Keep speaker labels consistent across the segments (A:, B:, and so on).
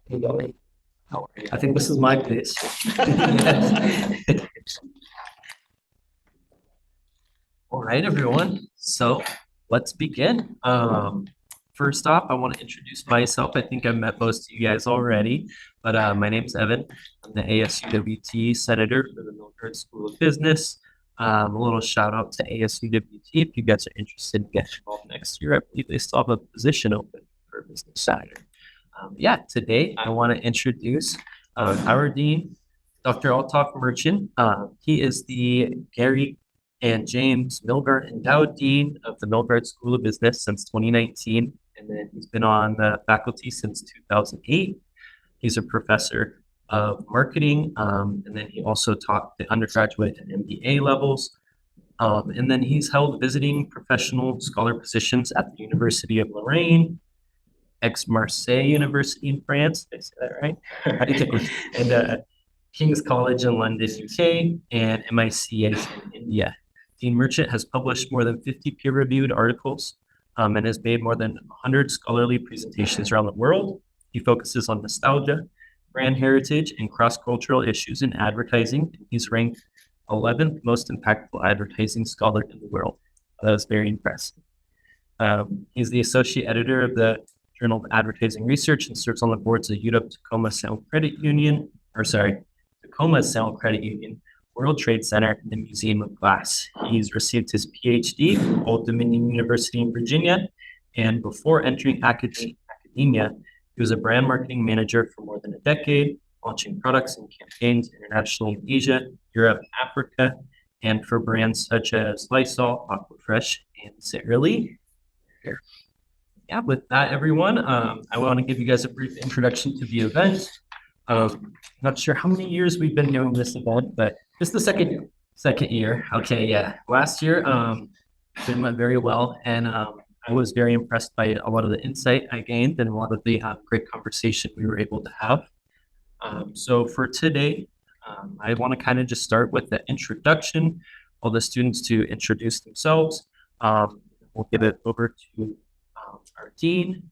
A: Hey, Dolly. How are you? I think this is my place. All right, everyone. So let's begin. First off, I want to introduce myself. I think I've met most of you guys already, but my name's Evan. I'm the ASUWT Senator for the Milgard School of Business. A little shout out to ASUWT. If you guys are interested in getting involved next year, I believe they still have a position open for business senator. Today I want to introduce our dean, Dr. Altaf Merchant. He is the Gary and James Milgard Endowed Dean of the Milgard School of Business since 2019, and then he's been on the faculty since 2008. He's a professor of marketing, and then he also taught the undergraduate and MBA levels. And then he's held visiting professional scholar positions at the University of Lorraine, Aix-Marseille University in France. Did I say that right? And King's College in London, UK, and MICS in India. Dean Merchant has published more than 50 peer-reviewed articles and has made more than 100 scholarly presentations around the world. He focuses on nostalgia, brand heritage, and cross-cultural issues in advertising. He's ranked 11th most impactful advertising scholar in the world. That was very impressive. He's the associate editor of the Journal of Advertising Research and serves on the boards of Tacoma Sound Credit Union, Tacoma Sound Credit Union, World Trade Center, and the Museum of Glass. He's received his PhD from Old Dominion University in Virginia, and before entering academia, he was a brand marketing manager for more than a decade, launching products and campaigns internationally in Asia, Europe, Africa, and for brands such as Lysol, Aquafresh, and Sara Lee. With that, everyone, I want to give you guys a brief introduction to the event. Not sure how many years we've been doing this event, but it's the second year. Okay, yeah. Last year, it went very well, and I was very impressed by a lot of the insight I gained and a lot of the great conversation we were able to have. So for today, I want to kind of just start with the introduction, all the students to introduce themselves. We'll give it over to our dean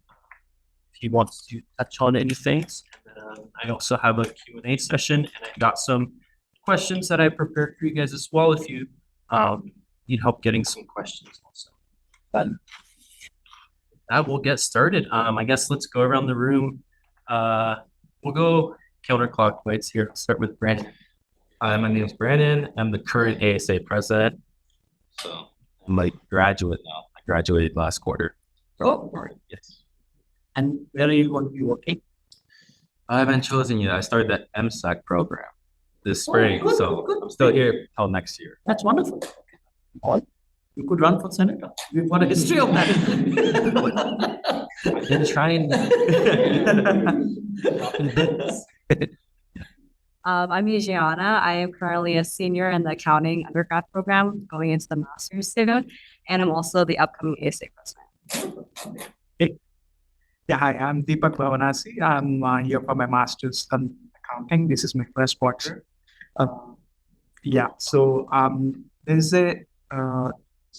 A: if he wants to touch on anything. And then, I also have a Q&A session, and I got some questions that I prepared for you guys as well if you need help getting some questions also. But that we'll get started. I guess let's go around the room. We'll go counterclockwise here. I'll start with Brandon.
B: Hi, my name is Brandon. I'm the current ASA president. So I'm a graduate now. I graduated last quarter.
A: Oh,
B: Yes.
A: and where are you going to be working?
B: I haven't chosen yet. I started the MSAC program this spring,
A: good,
B: so
A: good.
B: I'm still here till next year.
A: That's wonderful. You could run for senator. We've got a history of that.
B: I've been trying.
C: I'm Gianna. I am currently a senior in the accounting undergrad program going into the master's student, and I'm also the upcoming ASA president.
D: Yeah, hi, I'm Deepak Vavanasi. I'm here for my master's in accounting. This is my first quarter. There's a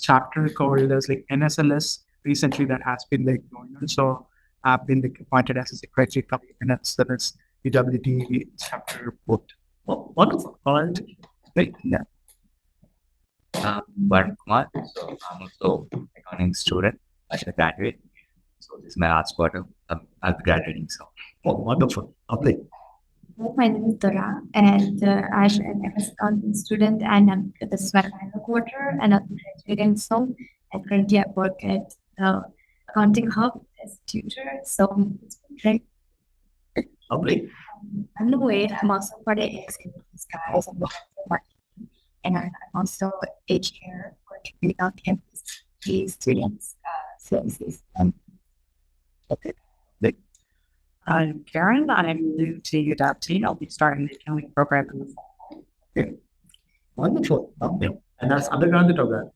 D: chapter called as NSLS recently that has been going on. So I've been appointed as a secretary of NSLS UWD chapter board.
A: Oh, wonderful. All right.
D: Great. Yeah.
E: Varun Kumar. So I'm also accounting student. I should graduate. So this is my last quarter. I'll be graduating. So
A: Oh, wonderful. Lovely.
F: My name is Dora, and I'm an MS accounting student, and this is my final quarter, and I'm graduating soon. And currently, I work at the accounting hub as a tutor, so it's been great.
A: Lovely.
F: I'm the way I'm also part of these guys and marketing, and I'm also a chair contributing on campus to students' services.
A: Okay.
C: I'm Karen. I'm new to UWT. I'll be starting the accounting program in the fall.
A: Wonderful. Lovely. And that's underground or grad?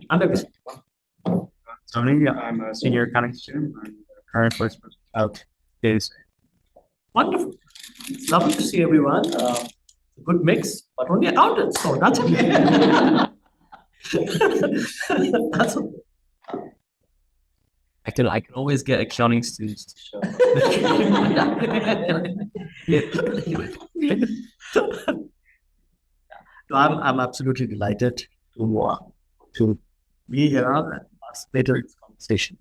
A: Undergrad.
D: Tony, I'm a senior accounting student. I'm the current vice president of ASA.
A: Wonderful. It's lovely to see everyone. A good mix, but only accountants. So that's okay. That's okay. I can always get accounting students to show up.
G: So I'm absolutely delighted to be here and participate in this conversation.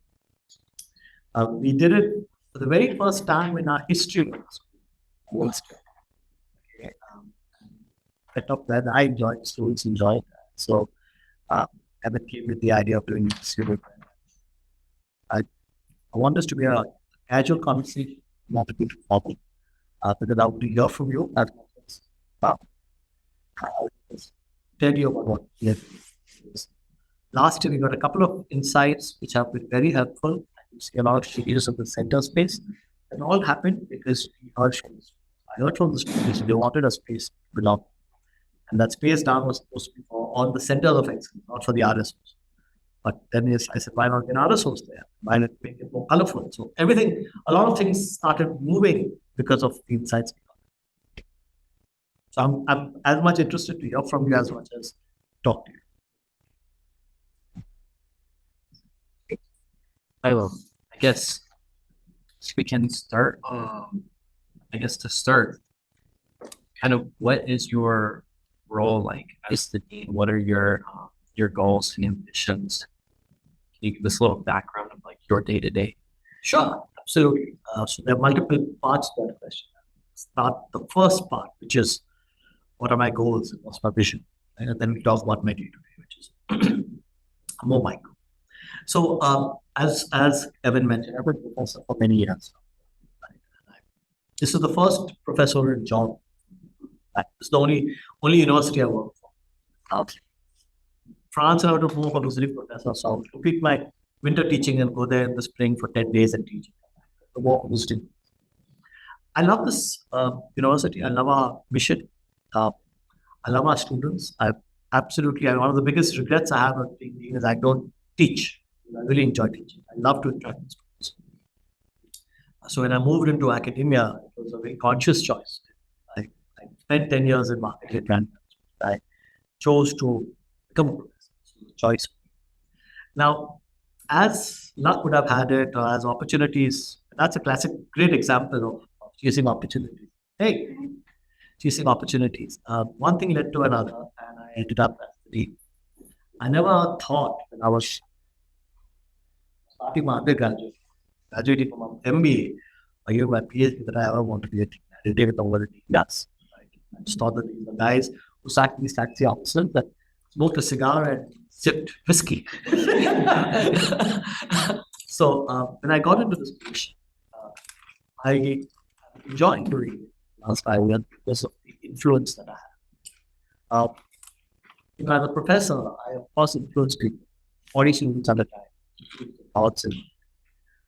G: We did it for the very first time in our history. Okay, I thought that I enjoyed, students enjoyed that. So Evan came with the idea of doing this. I want this to be a casual conversation, not to be too formal, because I want to hear from you as much as I'll just tell you about what we have. Last year, we got a couple of insights which have been very helpful. You see a lot of changes of the center space. It all happened because I heard from the students they wanted a space to belong. And that space down was supposed to be for all the centers of excellence, not for the RSOs. But then yes, I said, why not get RSOs there? Why not make it more colorful? So everything, a lot of things started moving because of the insights. So I'm as much interested to hear from you as much as talk to you.
A: I will. I guess we can start. I guess to start, kind of what is your role like as the dean? What are your goals and ambitions? Can you give us a little background of like your day to day?
G: Sure, absolutely. So there are multiple parts to that question. Start the first part, which is what are my goals and what's my vision, and then we talk about my day to day, which is more micro. So as Evan mentioned, I've been a professor for many years. This is the first professor in job. It's the only university I work for. Okay. France, I would have moved for the professor, so I would repeat my winter teaching and go there in the spring for 10 days and teach. The work was still. I love this university. I love our mission. I love our students. One of the biggest regrets I have of being dean is I don't teach. I really enjoy teaching. I love to interact with students. So when I moved into academia, it was a very conscious choice. I spent 10 years in marketing and I chose to become a professor. Choice. Now, as luck would have had it, or as opportunities, that's a great example of chasing opportunities. Hey, chasing opportunities. One thing led to another, and I ended up as the dean. I never thought when I was starting my undergraduate, graduating from an MBA, or even my PhD, that I ever want to be a dean. I didn't even know what a dean does. Right? I just thought that these are guys who sat the opposite, that smoked a cigar and sipped whiskey. So when I got into this position, I enjoyed doing last 5 years because of the influence that I have. As a professor, I of course influence people, 40 students at a time.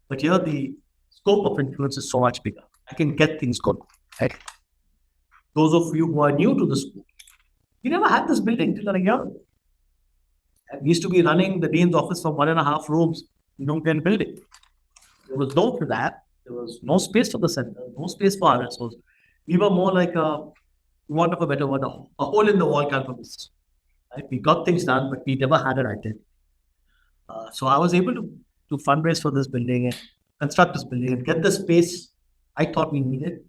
G: But here the scope of influence is so much bigger. I can get things going. Right? Those of you who are new to the school, we never had this building till a year ago. We used to be running the dean's office from 1.5 rooms in a building. There was no for that. There was no space for the center, no space for RSOs. We were more like a hole in the wall kind of business. Right? We got things done, but we never had an identity. So I was able to fundraise for this building and construct this building and get the space I thought we needed.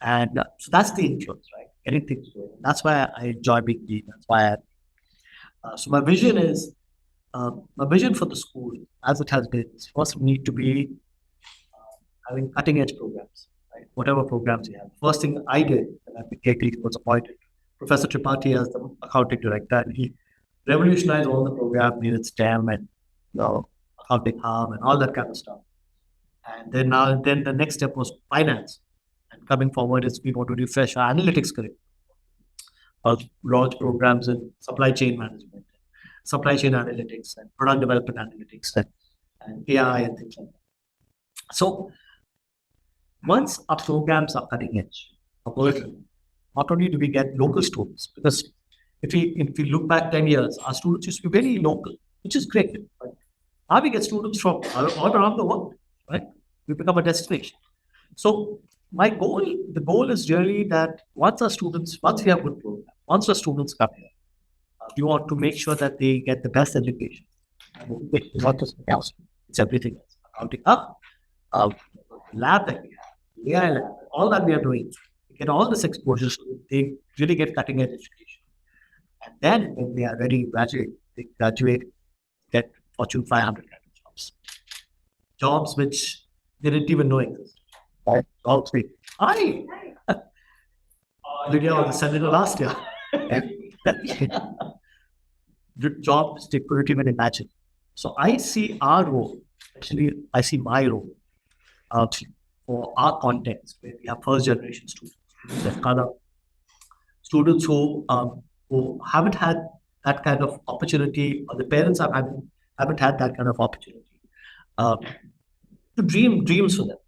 G: And so that's the influence, right? Getting things going. That's why I enjoy being dean. That's why so my vision for the school, as it has been, is first we need to be having cutting edge programs, right? Whatever programs we have. First thing I did when I was appointed, Professor Tripathi as the accounting director, and he revolutionized all the programs, needed STEM and accounting hub and all that kind of stuff. And then the next step was finance. And coming forward is we want to refresh our analytics curriculum. Launch programs in supply chain management, supply chain analytics, and product development analytics, and AI and things like that. So once our programs are cutting edge, not only do we get local students, because if we look back 10 years, our students used to be very local, which is great. Right? Now we get students from all around the world, right? We become a destination. So the goal is really that once we have good programs, once the students come here, we want to make sure that they get the best education. Not just else, it's everything else. accounting hub, lab that we have, AI lab, all that we are doing. We get all this exposure so that they really get cutting edge education. And then when they are ready to graduate, they graduate, get Fortune 500 kind of jobs. Jobs which they didn't even know existed. Right? Jobs like, hi! Video of the senator last year. The jobs they couldn't even imagine. So I see our role, actually, I see my role for our context, where we have first generation students, students who haven't had that kind of opportunity, or the parents haven't had that kind of opportunity to dream dreams for them.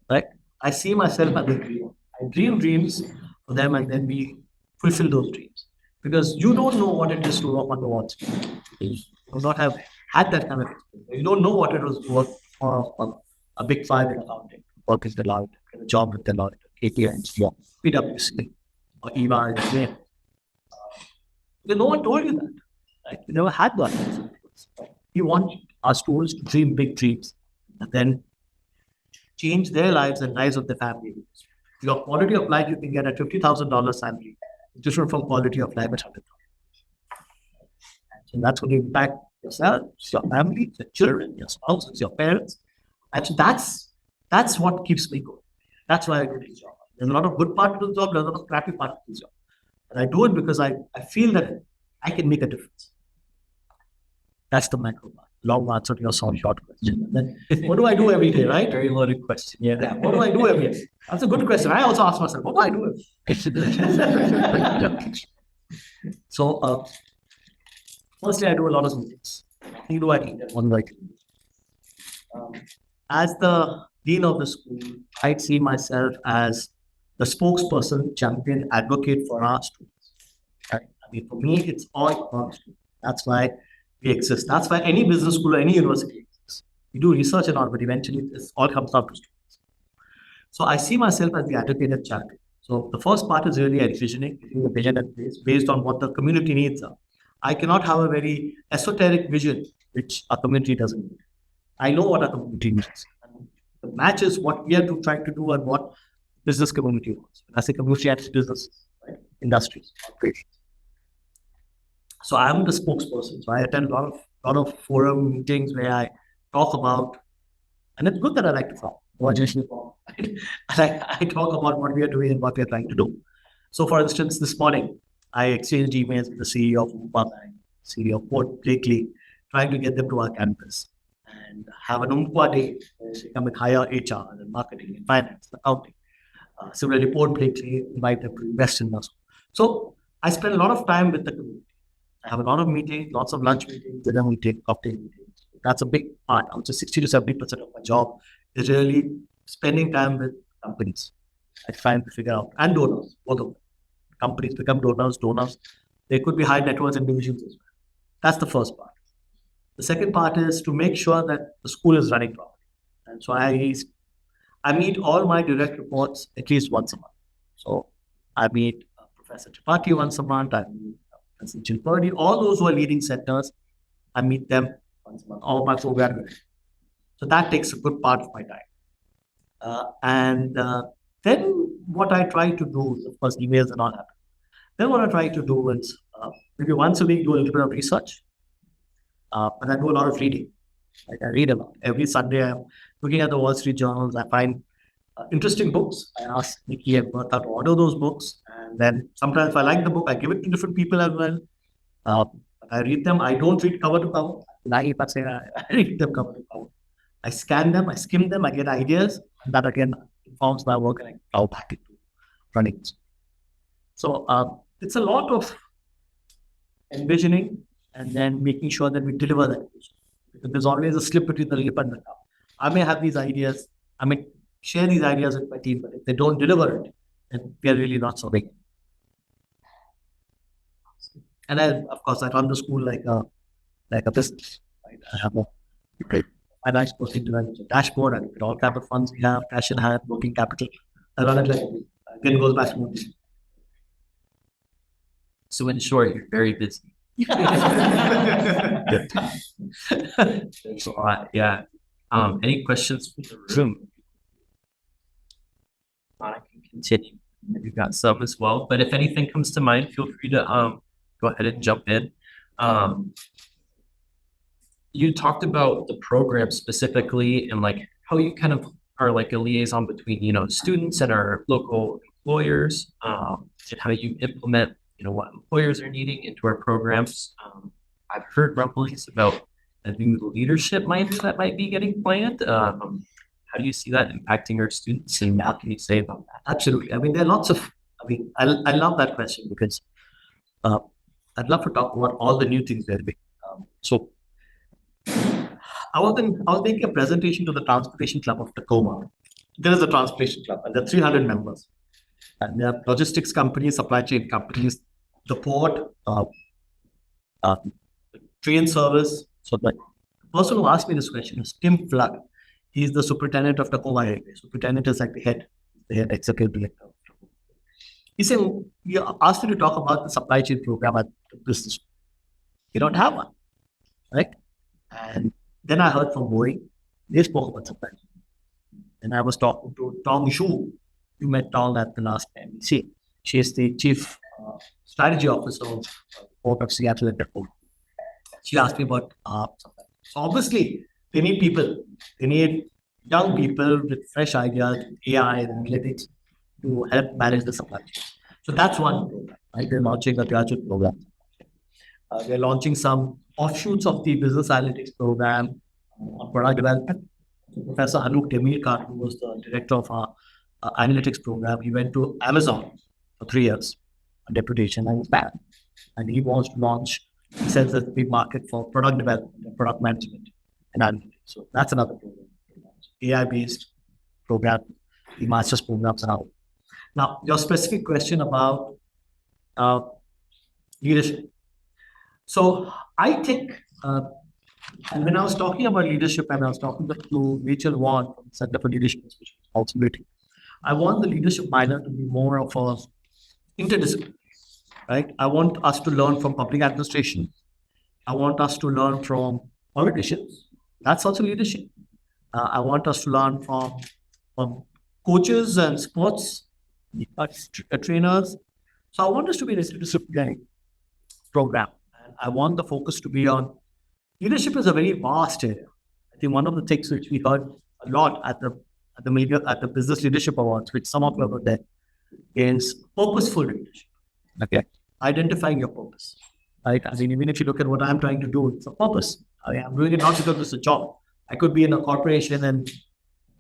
G: Right? I see myself as a dreamer. I dream dreams for them, and then we fulfill those dreams. Because you don't know what it is to work on the Wall Street. You do not have had that kind of experience. You don't know what it was to work on a big five in accounting, work as Deloitte, get a job with Deloitte, KPMG, PwC, or EY. No one told you that. Right? We never had that. We want our students to dream big dreams and then change their lives and lives of their family. Your quality of life you can get at $50,000 salary, different from quality of life at $100,000. So that's going to impact yourself, your family, your children, your spouses, your parents. And so that's what keeps me going. That's why I do this job. There's a lot of good part to the job, there's a lot of crappy part to the job. And I do it because I feel that I can make a difference. That's the macro part. Long answer to your short question. And then, what do I do every day, right?
A: Very loaded question.
G: Yeah. What do I do every day? That's a good question. I also ask myself, what do I do every day? So, firstly, I do a lot of meetings. What do I do? One like, as the dean of the school, I see myself as the spokesperson, champion, advocate for our students. Right? I mean, for me, it's all about students. That's why we exist. That's why any business school or any university exists. We do research and all, but eventually this all comes down to students. So I see myself as the advocate and champion. So the first part is really envisioning, getting the vision in place based on what the community needs are. I cannot have a very esoteric vision which our community doesn't need. I know what our community needs. And it matches what we are trying to do and what business community wants. When I say community, I say businesses, right? Industries, operations. So I'm the spokesperson. So I attend a lot of forum meetings where I talk about, and it's good that I like to talk. I talk about what we are doing and what we are trying to do. So, for instance, this morning I exchanged emails with the CEO of Upa Bank, CEO of Port Blakely, trying to get them to our campus and have an Umpqua day where they come and hire HR and marketing and finance and accounting. Similarly, Port Blakely invite them to invest in us. So I spend a lot of time with the community. I have a lot of meetings, lots of lunch meetings, dinner meetings, cocktail meetings. That's a big part. I would say 60 to 70% of my job is really spending time with companies. I try to figure out, and donors, both of them. Companies become donors. They could be high net worth individuals as well. That's the first part. The second part is to make sure that the school is running properly. And so I meet all my direct reports at least once a month. So I meet Professor Tripathi once a month. I meet Professor Chilpurdi, all those who are leading centers, I meet them once a month, all my program. So that takes a good part of my time. Then what I try to do is, of course, emails are not happening. Then what I try to do is maybe once a week do a little bit of research. And I do a lot of reading. Like I read a lot. Every Sunday I'm looking at the Wall Street journals. I find interesting books. I ask Nikki and Bertha to order those books. And then sometimes if I like the book, I give it to different people as well. I read them. I don't read cover to cover. I read them cover to cover. I scan them, I skim them, I get ideas. And that again informs my work and I go back into running. So it's a lot of envisioning and then making sure that we deliver that vision. Because there's always a slip between the lip and the cup. I may have these ideas, I may share these ideas with my team, but if they don't deliver it, then we are really not so big. And of course, I run the school like a business. Right? I have a nice posting development dashboard. I look at all type of funds we have, cash in hand, working capital. I run it like again goes back to my business.
A: So in short, you're very busy. So yeah, Any questions from the room? I can continue. You've got some as well, but if anything comes to mind, feel free to go ahead and jump in. You talked about the program specifically and like how you kind of are like a liaison between, students and our local employers, and how you implement, what employers are needing into our programs. I've heard rumblings about a new leadership that might be getting planned. How do you see that impacting our students, and what can you say about that?
G: Absolutely. I mean, there are lots of, I love that question because I'd love to talk about all the new things there. So I was making a presentation to the Transportation Club of Tacoma. There is a Transportation Club, and there are 300 members. And there are logistics companies, supply chain companies, the port, train service. So the person who asked me this question is Tim Flood. He's the superintendent of Tacoma area. Superintendent is like the head executive director. He said, we asked you to talk about the supply chain program at the business. You don't have one, right? And then I heard from Boeing, they spoke about supply chain. And I was talking to Tom Shu. You met Tom at the last NBC. She is the chief strategy officer of Port of Seattle and Tacoma. She asked me about supply chain. So obviously, they need people. They need young people with fresh ideas, AI and analytics to help manage the supply chain. So that's one program, right? They're launching a graduate program. They're launching some offshoots of the business analytics program on product development. Professor Milgard, who was the director of our analytics program, he went to Amazon for 3 years on deputation and was back. And he wants to launch, he says there's a big market for product development and product management and analytics. So that's another program. AI-based program, the master's programs are out. Now, your specific question about leadership. So I think, and when I was talking about leadership, and I was talking to Rachel Ward from the Center for Leadership and Social Responsibility, I want the leadership minor to be more of a interdisciplinary, right? I want us to learn from public administration. I want us to learn from politicians. That's also leadership. I want us to learn from coaches and sports trainers. So I want us to be an interdisciplinary program. And I want the focus to be on leadership is a very vast area. I think one of the things which we heard a lot at the Business Leadership Awards, which some of you were there, is purposeful leadership. Okay. Identifying your purpose. Right? I mean, even if you look at what I'm trying to do, it's a purpose. I'm doing it not because it's a job. I could be in a corporation and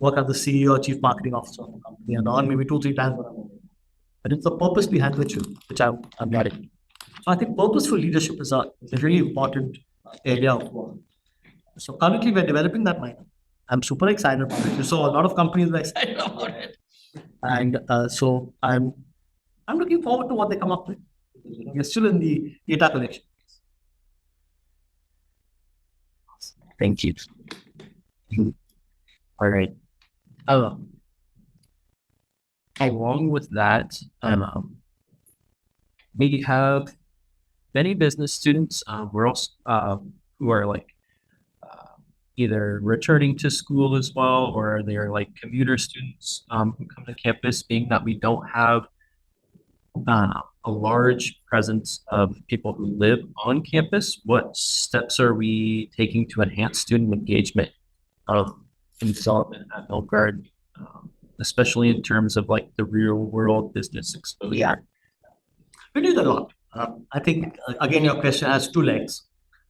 G: work as the CEO or chief marketing officer of a company and earn maybe 2-3 times what I'm doing. But it's the purpose behind which I'm running. So I think purposeful leadership is a really important area of work. So currently we're developing that mind. I'm super excited about it. You saw a lot of companies are excited about it. And so I'm looking forward to what they come up with. We're still in the data collection.
B: Thank you. All right. Along with that, we have many business students who are like either returning to school as well, or they're like commuter students who come to campus, being that we don't have a large presence of people who live on campus. What steps are we taking to enhance student engagement in development at Milgard, especially in terms of like the real world business exposure?
G: Yeah. We do that a lot. I think, again, your question has 2 legs.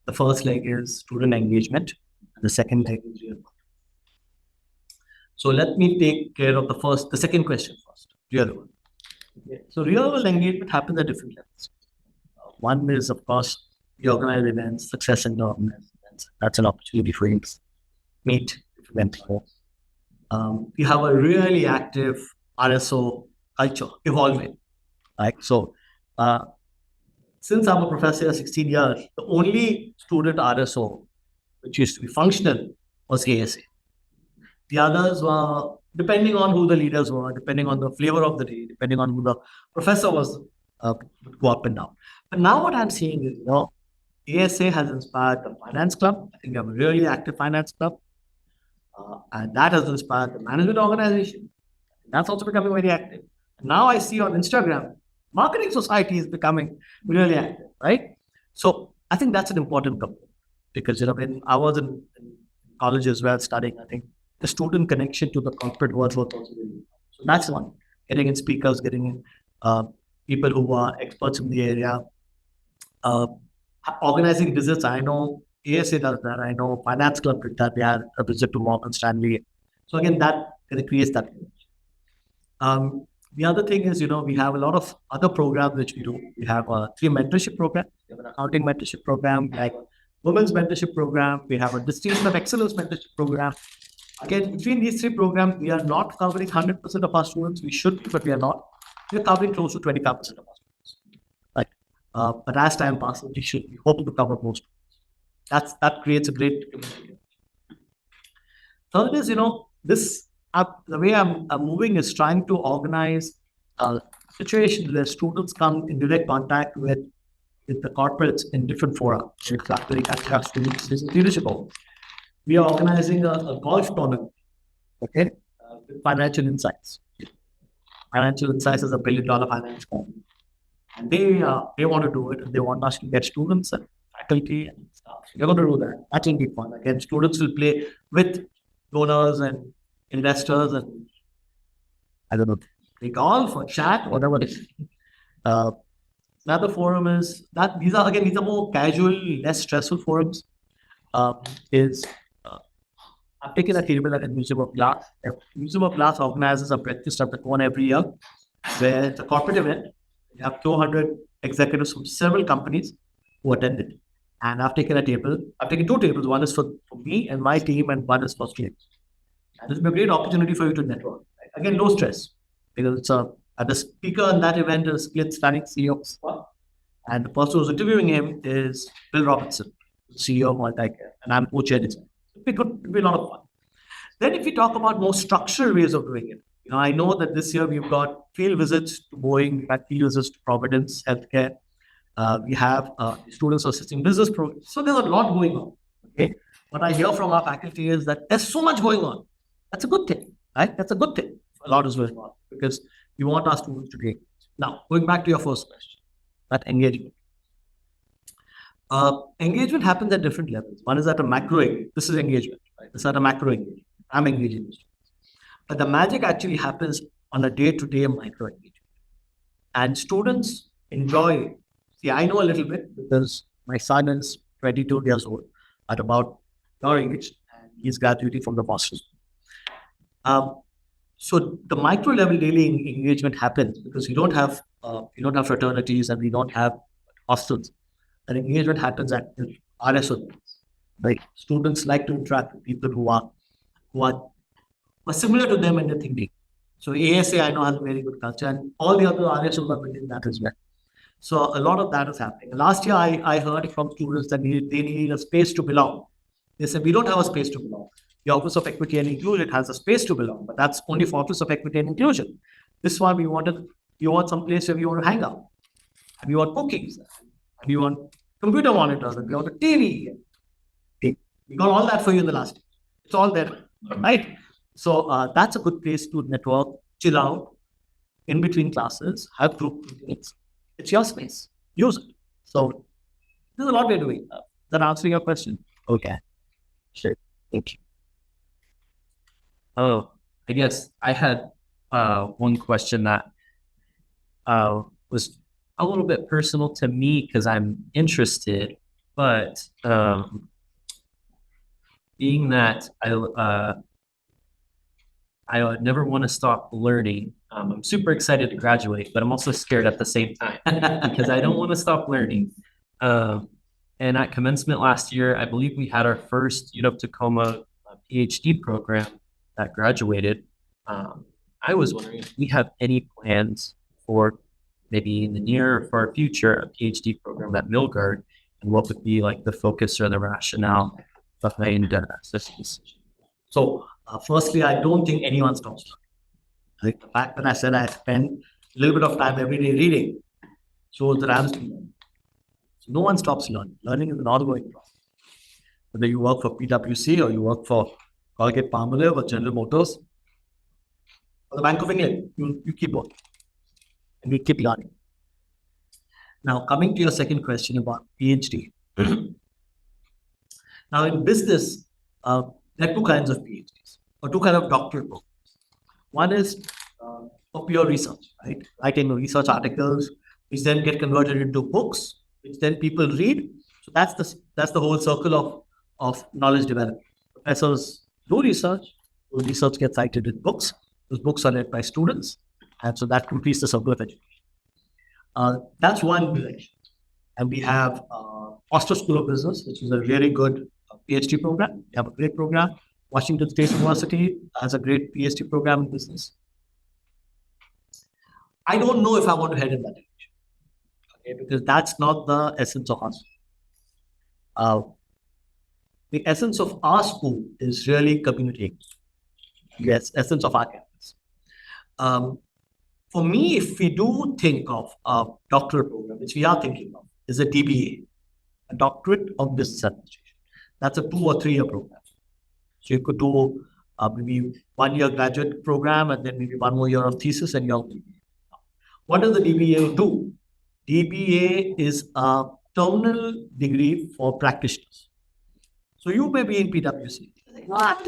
G: The first leg is student engagement. And the second leg is real world. So let me take care of the second question first, real world. Okay. So real world engagement happens at different levels. One is, of course, the organized events, success in the organized events. That's an opportunity for you to meet people. We have a really active RSO culture evolving. Right? So since I'm a professor here 16 years, the only student RSO which used to be functional was ASA. The others were, depending on who the leaders were, depending on the flavor of the day, depending on who the professor was, would go up and down. But now what I'm seeing is, ASA has inspired the finance club. I think we have a really active finance club. And that has inspired the management organization. That's also becoming very active. Now I see on Instagram, marketing society is becoming really active, right? So I think that's an important component because, when I was in college as well studying, I think the student connection to the corporate world was also really important. So that's one. Getting in speakers, getting in people who are experts in the area, uh, organizing visits. I know ASA does that. I know Finance Club did that. They had a visit to Morgan Stanley. So again, that kind of creates that. The other thing is, we have a lot of other programs which we do. We have a 3 mentorship program. We have an accounting mentorship program, like women's mentorship program. We have a distinction of excellence mentorship program. Again, between these 3 programs, we are not covering 100% of our students. We should, but we are not. We're covering close to 25% of our students. Right. But as time passes, we hope to cover most. That creates a great community. Third is, this the way I'm moving is trying to organize a situation where students come in direct contact with the corporates in different fora. Students leadership. We are organizing a golf tournament, okay, with Financial Insights. Financial Insights is a $1 billion finance company. And they want to do it, and they want us to get students and faculty and staff. They're going to do that. That will be fun. Again, students will play with donors and investors and I don't know, play golf or chat, whatever it is. Another forum is that these are more casual, less stressful forums. I've taken a table at the Museum of Glass. The Museum of Glass organizes a breakfast at the Tacoma every year, where it's a corporate event. We have 200 executives from several companies who attended. And I've taken 2 tables. One is for me and my team, and one is for students. And this will be a great opportunity for you to network. Right? Again, low stress, because it's the speaker on that event is Split Spanning CEO of Spa. And the person who's interviewing him is Bill Robinson, CEO of Multicare, and I'm co-chair. It'll be a lot of fun. Then if we talk about more structured ways of doing it, I know that this year we've got field visits to Boeing, we've had field visits to Providence Healthcare. We have students assisting business programs. So there's a lot going on. Okay, what I hear from our faculty is that there's so much going on. That's a good thing, right? That's a good thing. A lot is going on because we want our students to gain. Now, going back to your first question, that engagement. Engagement happens at different levels. One is at a macro engagement. This is engagement, right? This is at a macro engagement. I'm engaging with students. But the magic actually happens on a day-to-day micro engagement. And students enjoy it. See, I know a little bit because my son is 22 years old at about your age, and he's graduating from the Boston School. So the micro level daily engagement happens because you don't have fraternities and we don't have hostels. And engagement happens at RSO. Like students like to interact with people who are similar to them in their thinking. So ASA I know has a very good culture, and all the other RSOs are building that as well. So a lot of that is happening. Last year I heard from students that they need a space to belong. They said we don't have a space to belong. The Office of Equity and Inclusion has a space to belong, but that's only for Office of Equity and Inclusion. This one you want some place where you want to hang out. And you want cookies. And you want computer monitors. And you want a TV. We got all that for you in the last year. It's all there, right? So that's a good place to network, chill out, in between classes, have group meetings. It's your space. Use it. So there's a lot we're doing. That answering your question?
B: Okay. Sure. Thank you.
A: Oh, I guess I had one question that was a little bit personal to me because I'm interested, but being that I would never want to stop learning. I'm super excited to graduate, but I'm also scared at the same time because I don't want to stop learning. And at commencement last year, I believe we had our first Tacoma PhD program that graduated. I was wondering if we have any plans for maybe in the near or far future a PhD program at Milgard, and what would be like the focus or the rationale behind such a decision.
G: So firstly, I don't think anyone stops learning. Like the fact that I said I spend a little bit of time every day reading shows that I'm still learning. So no one stops learning. Learning is an ongoing process. Whether you work for PwC or you work for Colgate Palmolive or General Motors or the Bank of England. You keep working and you keep learning. Now, coming to your second question about PhD. Now, in business, there are two kinds of PhDs or two kinds of doctoral programs. One is for pure research, right? Writing research articles, which then get converted into books, which then people read. So that's the whole circle of knowledge development. Professors do research, those research gets cited in books. Those books are read by students, and so that completes the circle of education. That's one direction. And we have Foster School of Business, which is a really good PhD program. We have a great program. Washington State University has a great PhD program in business. I don't know if I want to head in that direction, okay, because that's not the essence of us. The essence of our school is really community. Yes, essence of our campus. For me, if we do think of a doctoral program, which we are thinking of, is a DBA, a Doctorate of Business Administration. That's a 2 or 3 year program. So you could do maybe 1 year graduate program and then maybe 1 more year of thesis and your DBA. What does the DBA do? DBA is a terminal degree for practitioners. So you may be in PwC. No, I'm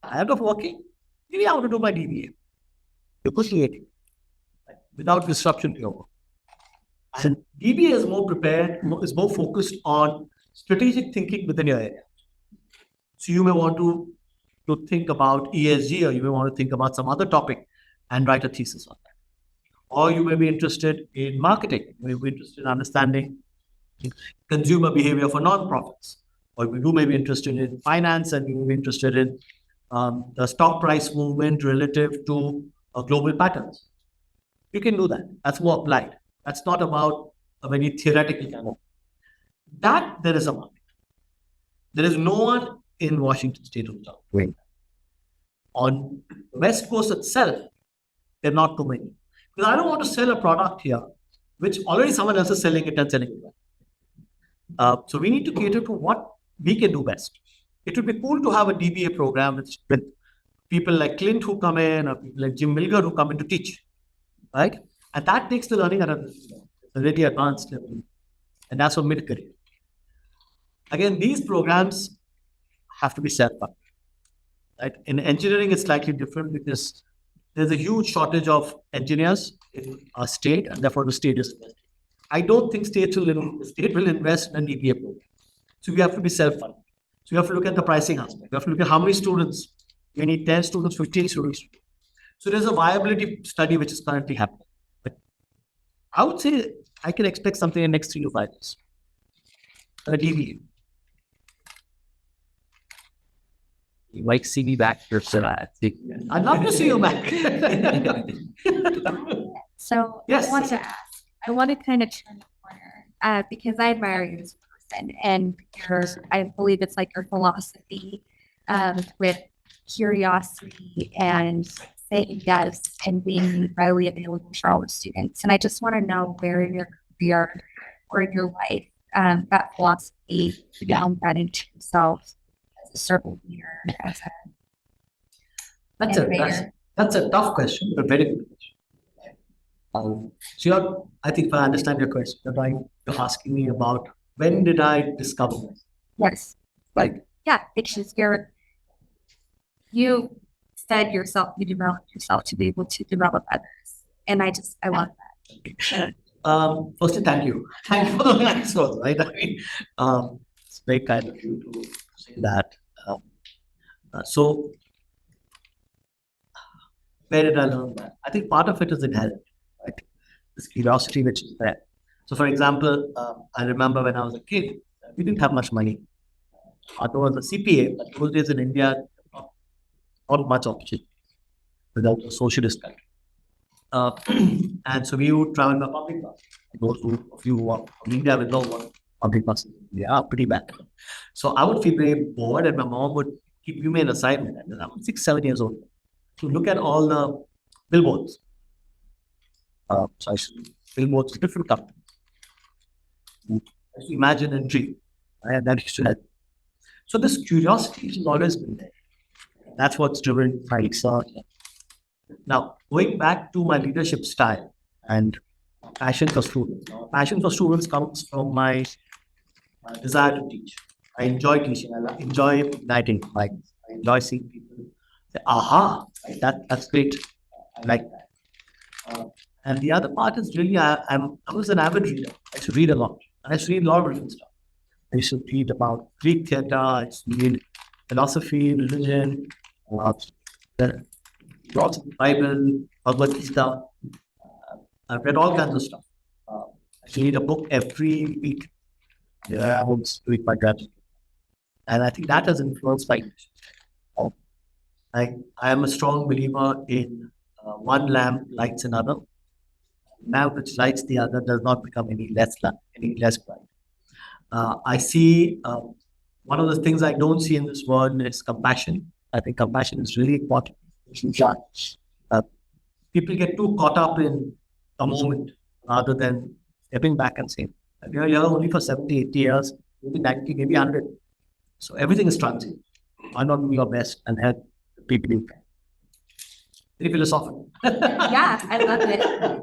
G: tired of working. Maybe I want to do my DBA. You could create it without disruption to your work. And DBA is is more focused on strategic thinking within your area. So you may want to think about ESG, or you may want to think about some other topic and write a thesis on that. Or you may be interested in marketing. You may be interested in understanding consumer behavior for nonprofits. Or you may be interested in finance, and you may be interested in the stock price movement relative to global patterns. You can do that. That's more applied. That's not about a very theoretical kind of. That there is a market. There is no one in Washington State who's doing that. On the West Coast itself, there are not too many. Because I don't want to sell a product here, which already someone else is selling it and selling it well. So we need to cater to what we can do best. It would be cool to have a DBA program with people like Clint who come in, or people like Jim Milgard who come in to teach, right? And that takes the learning at a really advanced level. And that's for mid-career. Again, these programs have to be self-funded. Right? In engineering, it's slightly different because there's a huge shortage of engineers in our state, and therefore the state is investing. I don't think the state will invest in an DBA program. So we have to be self-funded. So you have to look at the pricing aspect. You have to look at how many students. You need 10 students, 15 students. So there's a viability study which is currently happening. But I would say I can expect something in the next 3 to 5 years. A DBA.
B: You might see me back here, so I think.
G: I'd love to see you back.
F: So
G: Yes.
F: I want to ask, I want to kind of turn the corner because I admire you as a person, and I believe it's like your philosophy with curiosity and saying yes and being readily available for all the students. And I just want to know where in your career or in your life that philosophy that into yourself as a servant leader, as a
G: That's a tough question, but very good question. So I think if I understand your question, you're asking me about when did I discover myself?
F: yes,
G: Right.
F: yeah, because you said yourself, you developed yourself to be able to develop others, and I love that.
G: Firstly, thank you. Thank you for the nice words, right? I mean, it's very kind of you to say that. So, where did I learn that? I think part of it is inherent, right? This curiosity which is there. So, for example, I remember when I was a kid, we didn't have much money. I was a CPA, but those days in India, not much opportunity without a socialist country. And so we would travel by public bus. Those of you who are from India will know what public buses are pretty bad. So I would feel very bored, and my mom would give me an assignment. And I was 6, 7 years old to look at all the billboards. So I should billboards of different companies. I used to imagine and dream. And that used to help. So this curiosity has always been there. That's what's driven my research. Now, going back to my leadership style and passion for students. Passion for students comes from my desire to teach. I enjoy teaching. Enjoy guiding. Like I enjoy seeing people say, "Aha, that's great. I like that." And the other part is really I was an avid reader. I used to read a lot. I used to read a lot of different stuff. I used to read about Greek theater. I used to read philosophy, religion, the lots of the Bible, Bhagavad Gita. I've read all kinds of stuff. I used to read a book every week. Yeah, I would read my that. And I think that has influenced my I am a strong believer in one lamp lights another. Lamp which lights the other does not become any less bright. I see one of the things I don't see in this world is compassion. I think compassion is really important. People get too caught up in a moment rather than stepping back and saying, you're here only for 70, 80 years, maybe 90, maybe 100. So everything is transient. Why not do your best and help the people you can? Very philosophical.
F: Yeah, I love it.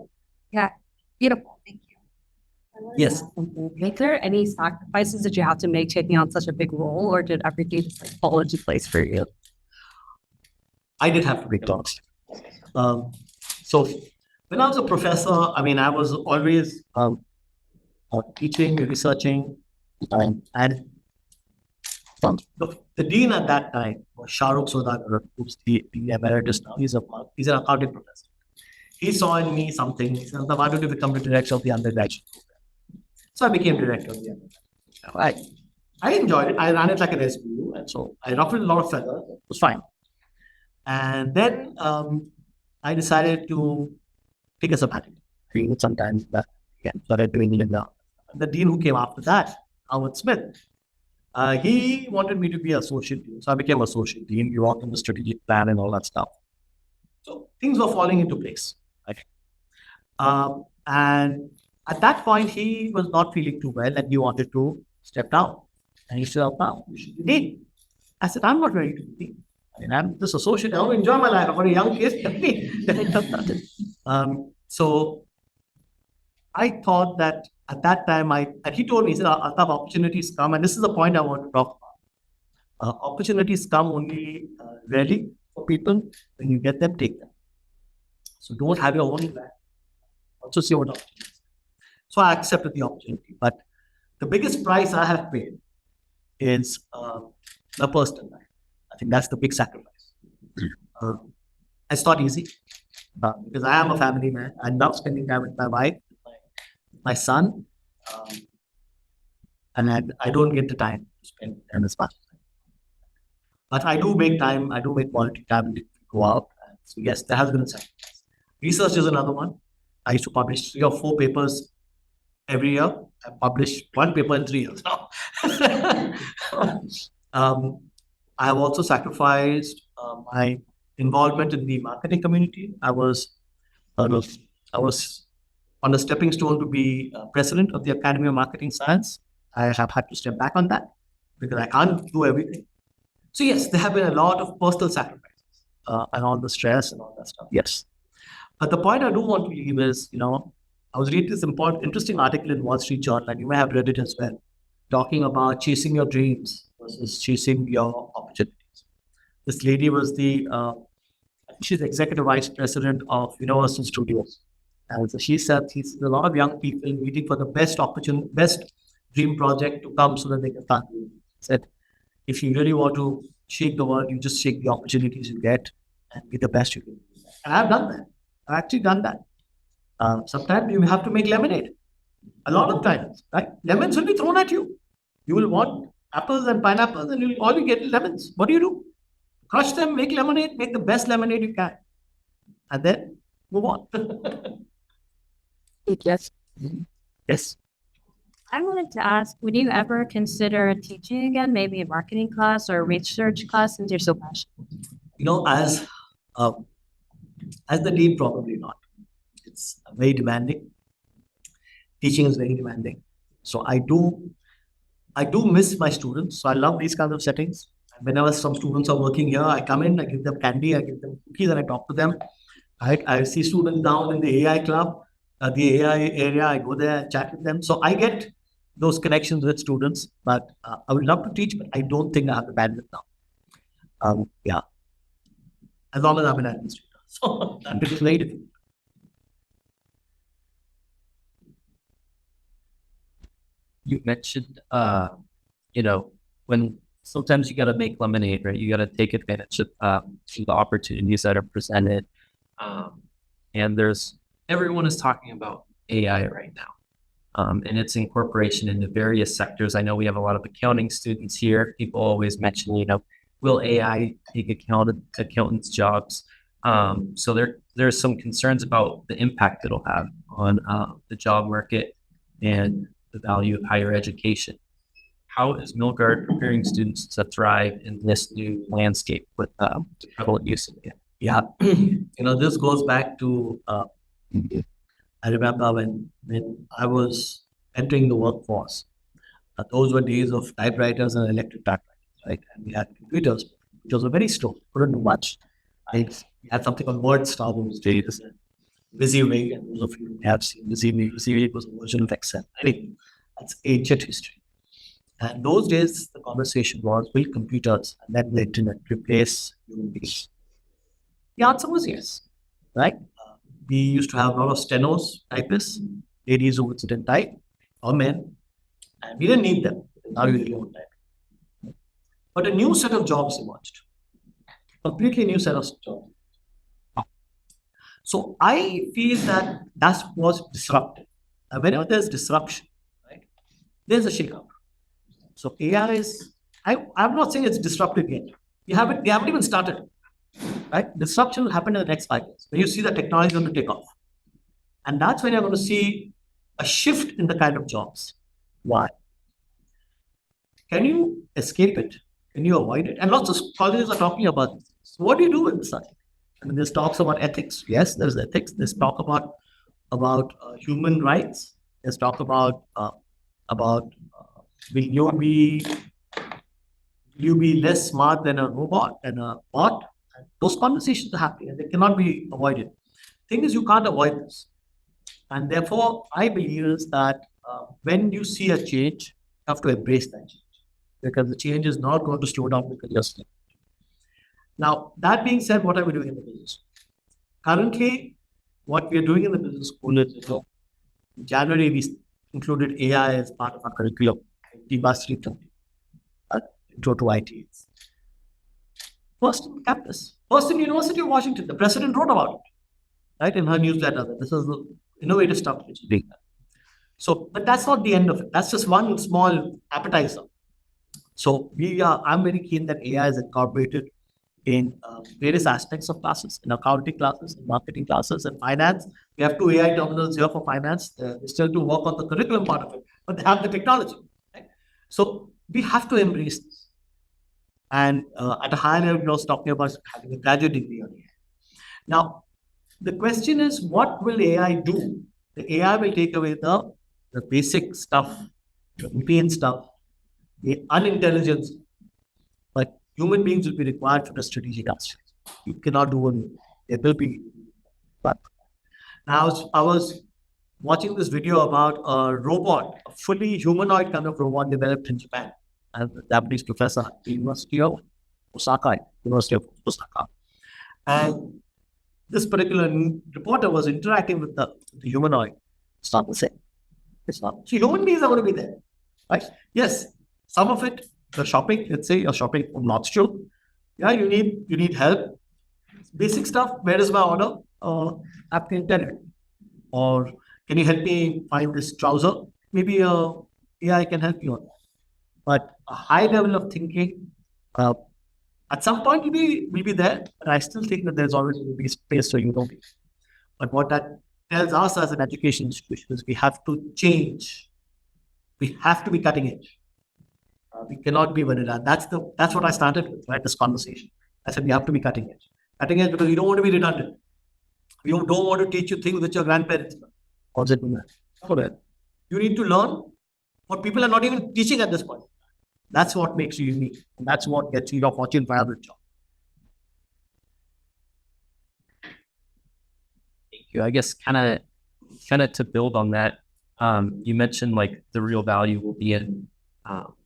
F: Yeah, beautiful. Thank you.
G: Yes.
C: Was there any sacrifices that you had to make taking on such a big role, or did everything just like fall into place for you?
G: I did have to make talks. So when I was a professor, I mean, I was always teaching, researching, and the dean at that time was Shahrukh Sodagar, who's the emeritus now. He's an accounting professor. He saw in me something. He said, "Why don't you become the director of the undergraduate program?" So I became director of the undergraduate. I enjoyed it. I ran it like an SBU, and so I ruffled a lot of feathers. It was fine. And then I decided to take a sabbatical. Sometimes back again, started doing it now. The dean who came after that, Howard Smith, he wanted me to be associate dean. So I became associate dean. We worked on the strategic plan and all that stuff. So things were falling into place. Right? And at that point, he was not feeling too well and he wanted to step down. And he said, "Now, you should be dean." I said, "I'm not ready to be dean. I mean, I'm this associate. I want to enjoy my life. I've got a young kid." So I thought that at that time, and he told me, he said, "Altaf, opportunities come," and this is the point I want to talk about. Opportunities come only rarely for people. When you get them, take them. So don't have your own plan. Also see what opportunities. So I accepted the opportunity. But the biggest price I have paid is the personal life. I think that's the big sacrifice. It's not easy because I am a family man. I love spending time with my wife, my son, and I don't get the time to spend time as much. But I do make time. I do make quality time to go out. So yes, there has been a sacrifice. Research is another one. I used to publish 3 or 4 papers every year. I published 1 paper in 3 years now. I have also sacrificed my involvement in the marketing community. I was on a stepping stone to be president of the Academy of Marketing Science. I have had to step back on that because I can't do everything. So yes, there have been a lot of personal sacrifices and all the stress and all that stuff. Yes. But the point I do want to leave is, I was reading this interesting article in Wall Street Journal, and you may have read it as well, talking about chasing your dreams versus chasing your opportunities. This lady was she's executive vice president of Universal Studios. And so she said, a lot of young people waiting for the best dream project to come so that they can start. Said, if you really want to shake the world, you just shake the opportunities you get and be the best you can do. And I've done that. I've actually done that. Sometimes you have to make lemonade. A lot of times, right? Lemons will be thrown at you. You will want apples and pineapples, and all you get is lemons. What do? Crush them, make lemonade, make the best lemonade you can. And then move on.
F: Yes.
G: Yes.
C: I wanted to ask, would you ever consider teaching again, maybe a marketing class or a research class, since you're so passionate?
G: As the dean, probably not. It's very demanding. Teaching is very demanding. So I do miss my students. So I love these kinds of settings. Whenever some students are working here, I come in, I give them candy, I give them cookies, and I talk to them. I see students down in the AI club, the AI area. I go there, chat with them. So I get those connections with students. But I would love to teach, but I don't think I have the bandwidth now. Yeah, as long as I'm an administrator. So that is very difficult.
B: You mentioned, when sometimes you got to make lemonade, right? You got to take advantage of the opportunities that are presented. And everyone is talking about AI right now, and its incorporation into various sectors. I know we have a lot of accounting students here. People always mention, will AI take accountants' jobs? So there's some concerns about the impact it'll have on the job market and the value of higher education. How is Milgard preparing students to thrive in this new landscape with the prevalent use of it?
G: Yeah, this goes back to I remember when I was entering the workforce. Those were days of typewriters and electric typewriters, right? And we had computers. Computers were very slow, couldn't do much. We had something called Word Star those days. WYSIWYG, and those of you who have seen WYSIWYG, WYSIWYG was a version of Excel. Anyway, that's ancient history. And those days, the conversation was, will computers and then the internet replace human beings? The answer was yes, right? We used to have a lot of stenos, typists, ladies who would sit and type, or men, and we didn't need them. Now you really don't type. But a new set of jobs emerged. Completely new set of jobs. So I feel that was disruptive. And whenever there's disruption, right, there's a shakeup. So AI is, I'm not saying it's disruptive yet. We haven't even started. Right? Disruption will happen in the next 5 years. When you see the technology is going to take off. And that's when you're going to see a shift in the kind of jobs. Why? Can you escape it? Can you avoid it? And lots of colleges are talking about this. So what do you do with this? I mean, there's talks about ethics. Yes, there's ethics. There's talk about human rights. There's talk about will you be less smart than a robot, than a bot? Those conversations are happening and they cannot be avoided. Thing is, you can't avoid this. And therefore, I believe is that when you see a change, you have to embrace that change. Because the change is not going to slow down because you're slow. Now, that being said, what are we doing in the business? Currently, what we are doing in the business school is, in January, we included AI as part of our curriculum. Intro to IT. First in campus, first in University of Washington. The president wrote about it, right, in her newsletter. This is the innovative stuff which is being done. So, but that's not the end of it. That's just one small appetizer. So I'm very keen that AI is incorporated in various aspects of classes, in accounting classes, in marketing classes, and finance. We have 2 AI terminals here for finance. They still to work on the curriculum part of it, but they have the technology. Right? So we have to embrace this. And at a higher level, we was talking about having a graduate degree on AI. Now, the question is, what will AI do? The AI will take away the basic stuff, the routine stuff, the unintelligent. But human beings will be required for the strategic aspects. You cannot do it. There will be. But now, I was watching this video about a robot, a fully humanoid kind of robot developed in Japan. And the Japanese professor at the University of Osaka. And this particular reporter was interacting with the humanoid. It's not the same. It's not. So human beings are going to be there. Right? Yes, some of it, the shopping, let's say you're shopping from Nordstrom. Yeah, you need help. Basic stuff, where is my order? App can tell it. Or can you help me find this trouser? Maybe AI can help you on that. But a high level of thinking, at some point will be there. But I still think that there's always going to be space for human beings. But what that tells us as an education institution is we have to change. We have to be cutting edge. We cannot be vanilla. That's what I started with, right? This conversation. I said we have to be cutting edge. Cutting edge because we don't want to be redundant. We don't want to teach you things which your grandparents learned. How's it do that? You need to learn what people are not even teaching at this point. That's what makes you unique. And that's what gets you your Fortune 500 job.
B: Thank you. I guess kind of to build on that, you mentioned like the real value will be in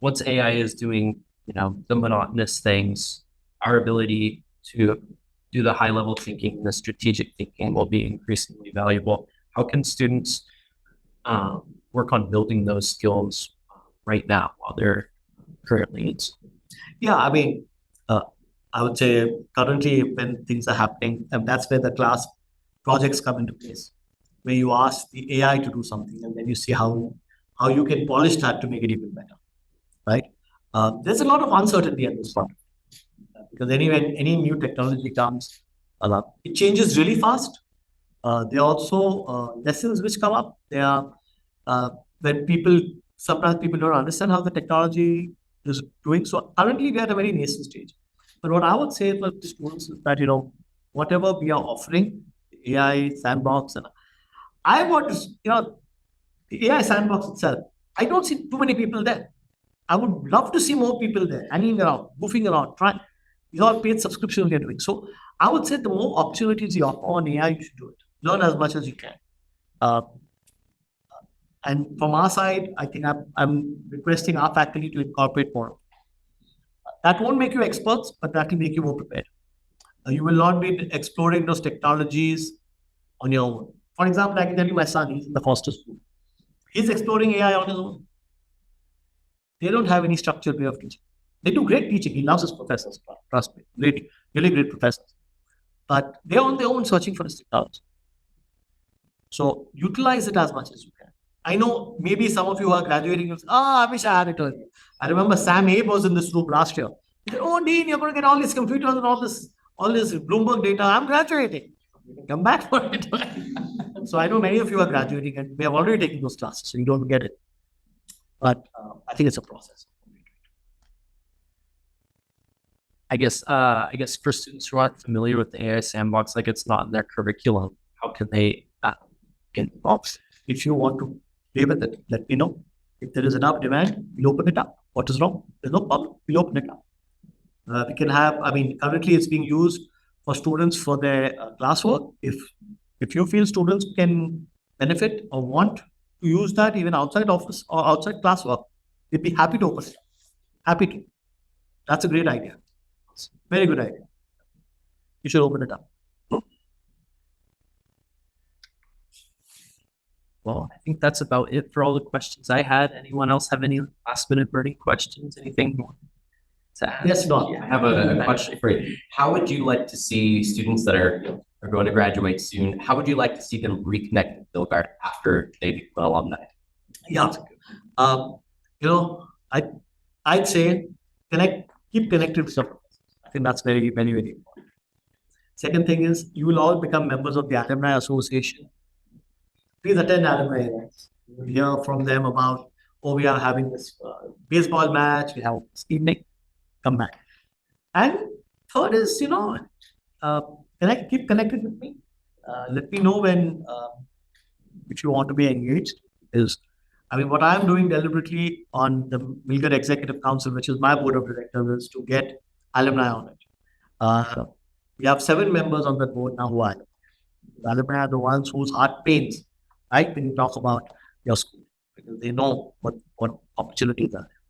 B: once AI is doing, the monotonous things, our ability to do the high level thinking, the strategic thinking will be increasingly valuable. How can students work on building those skills right now while they're currently in school?
G: Yeah, I mean, I would say currently when things are happening, and that's where the class projects come into place, where you ask the AI to do something, and then you see how you can polish that to make it even better, right? There's a lot of uncertainty at this point because any new technology comes, it changes really fast. There are also lessons which come up. There are when sometimes people don't understand how the technology is doing. So currently we are at a very nascent stage. But what I would say for the students is that, whatever we are offering, AI sandbox, and I want to, the AI sandbox itself, I don't see too many people there. I would love to see more people there, hanging around, goofing around, trying. These are paid subscriptions we are doing. So I would say the more opportunities you offer on AI, you should do it. Learn as much as you can. And from our side, I think I'm requesting our faculty to incorporate more. That won't make you experts, but that will make you more prepared. You will not be exploring those technologies on your own. For example, I can tell you my son, he's in the foster school. He's exploring AI on his own. They don't have any structured way of teaching. They do great teaching. He loves his professors, trust me. Great, really great professors. But they're on their own searching for this technology. So utilize it as much as you can. I know maybe some of you are graduating. You say, I wish I had it earlier. I remember Sam Abe was in this room last year. He said, Dean, you're going to get all these computers and all this Bloomberg data. I'm graduating. Come back for it. So I know many of you are graduating and we have already taken those classes, so you don't get it. But I think it's a process.
B: I guess for students who aren't familiar with the AI sandbox, like it's not in their curriculum, how can they get involved?
G: If you want to play with it, let me know. If there is enough demand, we'll open it up. What is wrong? There's no problem. We'll open it up. We can have, currently it's being used for students for their classwork. If you feel students can benefit or want to use that even outside office or outside classwork, we'd be happy to open it up. Happy to. That's a great idea. Very good idea. You should open it up.
B: Well, I think that's about it for all the questions I had. Anyone else have any last minute burning questions? Anything more to add?
G: Yes, Don.
A: I have a question for you. How would you like to see students that are going to graduate soon? How would you like to see them reconnect with Milgard after they become alumni?
G: Yeah. I'd say keep connected with some. I think that's very, very, very important. Second thing is you will all become members of the Alumni Association. Please attend alumni events. You'll hear from them about, we are having this baseball match, we have this evening. Come back. And third is, keep connected with me. Let me know when, if you want to be engaged. What I'm doing deliberately on the Milgard Executive Council, which is my board of directors, is to get alumni on it. We have 7 members on the board now who are alumni. The alumni are the ones whose heart pains, right, when you talk about your school, because they know what opportunities are there.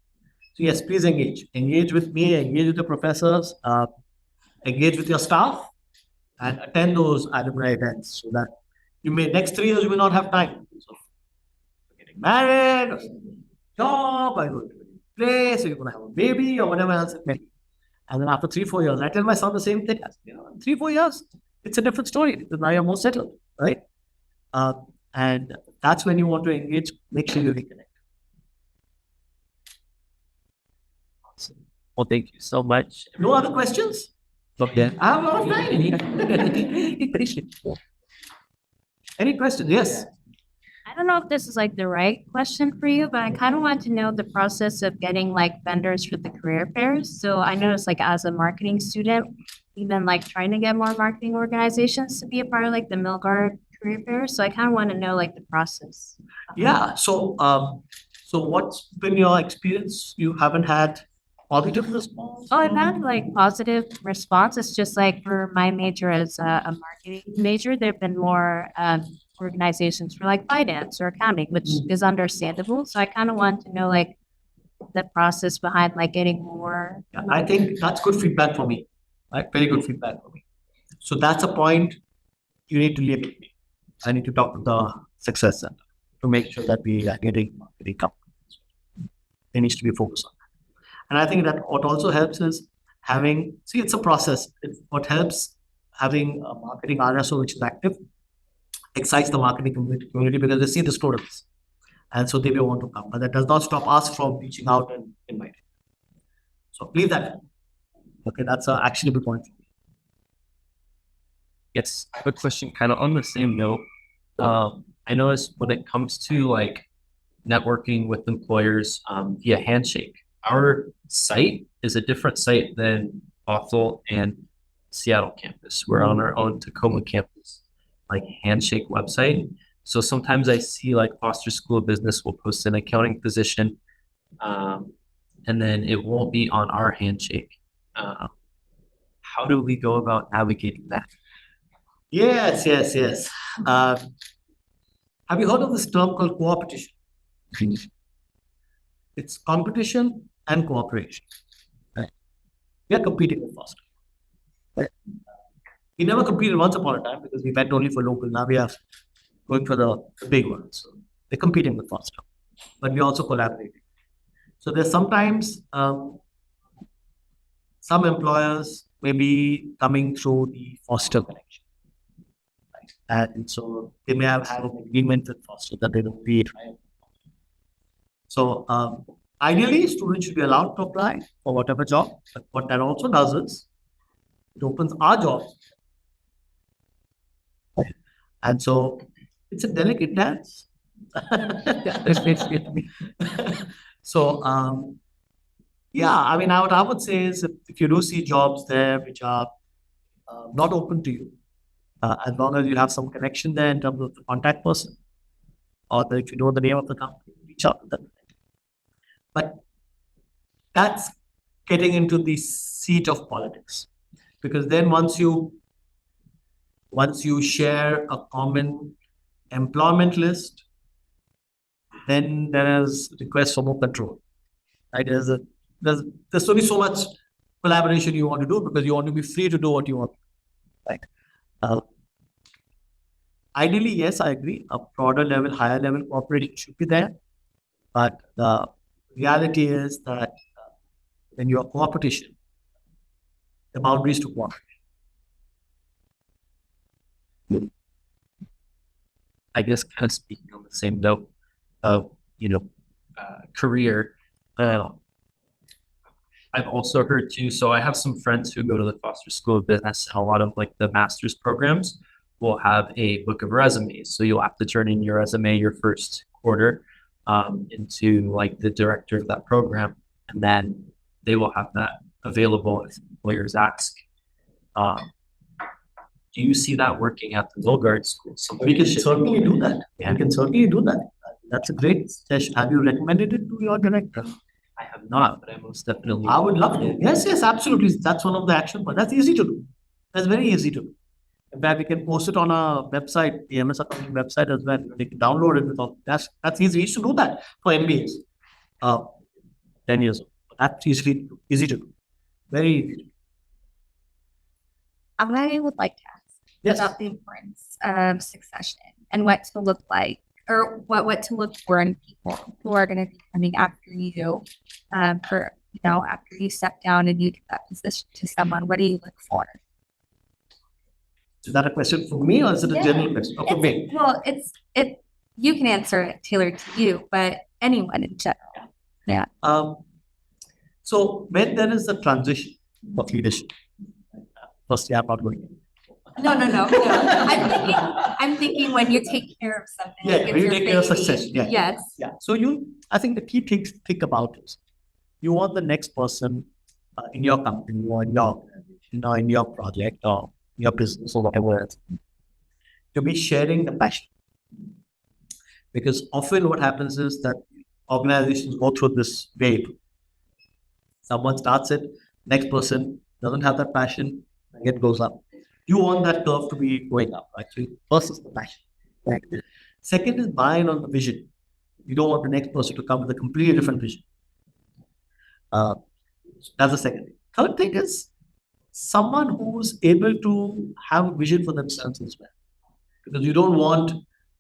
G: So yes, please engage. Engage with me, engage with the professors, engage with your staff, and attend those alumni events so that next 3 years you will not have time. So, getting married, or job, or going to a place, or you're going to have a baby, or whatever else it may be. And then after 3-4 years, I tell my son the same thing. 3-4 years, it's a different story because now you're more settled, right? And that's when you want to engage. Make sure you reconnect.
B: Awesome. Well, thank you so much.
G: No other questions?
B: Okay.
G: I have a lot of time. Any questions? Yes.
F: I don't know if this is like the right question for you, but I kind of want to know the process of getting like vendors for the career fairs. So I noticed like as a marketing student, we've been like trying to get more marketing organizations to be a part of like the Milgard career fair. So I kind of want to know like the process.
G: Yeah. So So what's been your experience? You haven't had positive response?
C: Oh, I've had like positive response. It's just like for my major as a marketing major, there've been more organizations for like finance or accounting, which is understandable. So I kind of want to know like the process behind like getting more.
G: Yeah, I think that's good feedback for me. Right? Very good feedback for me. So that's a point you need to leave with me. I need to talk to the success center to make sure that we are getting marketing companies. There needs to be a focus on that. And I think that what also helps is having, see, it's a process. What helps having a marketing RSO which is active excites the marketing community because they see the students. And so they may want to come. But that does not stop us from reaching out and inviting. So leave that. Okay, that's an actionable point.
B: Yes, quick question, kind of on the same note. I noticed when it comes to like networking with employers via Handshake, our site is a different site than Bothell and Seattle campus. We're on our own Tacoma campus, like Handshake website. So sometimes I see like Foster School of Business will post an accounting position, and then it won't be on our Handshake. How do we go about navigating that?
G: Yes. Have you heard of this term called cooperation? It's competition and cooperation. Right. We are competing with Foster. Right. We never competed once upon a time because we went only for local. Now we are going for the big ones. So they're competing with Foster, but we also collaborating. So there's sometimes some employers may be coming through the Foster connection. And so they may have had an agreement with Foster that they don't be hired. So ideally, students should be allowed to apply for whatever job. But what that also does is it opens our jobs. And so it's a delicate dance. So yeah, I mean, what I would say is if you do see jobs there which are not open to you, as long as you have some connection there in terms of the contact person, or if you know the name of the company, reach out to them. But that's getting into the seat of politics, because then once you share a common employment list, then there is request for more control. Right? There's only so much collaboration you want to do because you want to be free to do what you want. Right? Ideally, yes, I agree. A broader level, higher level cooperation should be there. But the reality is that when you are competition, the boundaries to cooperation.
B: I guess kind of speaking on the same note of, career, I've also heard too, so I have some friends who go to the Foster School of Business, and a lot of like the master's programs will have a book of resumes. So you'll have to turn in your resume your first quarter into like the director of that program, and then they will have that available if employers ask. Do you see that working at the Milgard school?
G: We can certainly do that.
B: Yeah.
G: We can certainly do that. That's a great session. Have you recommended it to your director?
B: I have not, but I most definitely.
G: I would love to. Yes, absolutely. That's one of the action points. That's easy to do. That's very easy to do. In fact, we can post it on a website, the MS Accounting website as well. They can download it with all. That's easy. We used to do that for MBAs 10 years ago. That's easy to do. Very easy to do.
F: I would like to ask
G: Yes.
F: about the importance of succession and what to look like, or what to look for in people who are going to be coming after you, after you step down and you give that position to someone. What do you look for?
G: Is that a question for me or is it a general question? Okay, me.
F: Well, you can answer it tailored to you, but anyone in general. Yeah.
G: So when there is a transition of leadership, firstly, I'm not going.
F: No. I'm thinking when you take care of something.
G: Yeah,
F: like if
G: when you
F: you're
G: take care of
F: baby.
G: success. Yeah.
F: Yes.
G: Yeah. So I think the key things to think about is you want the next person in your company or in your organization or in your project or your business or whatever else to be sharing the passion. Because often what happens is that organizations go through this wave. Someone starts it, next person doesn't have that passion, and it goes up. You want that curve to be going up, right? So first is the passion. Right? Second is buy-in on the vision. You don't want the next person to come with a completely different vision. That's the second thing. Third thing is someone who's able to have a vision for themselves as well. Because you don't want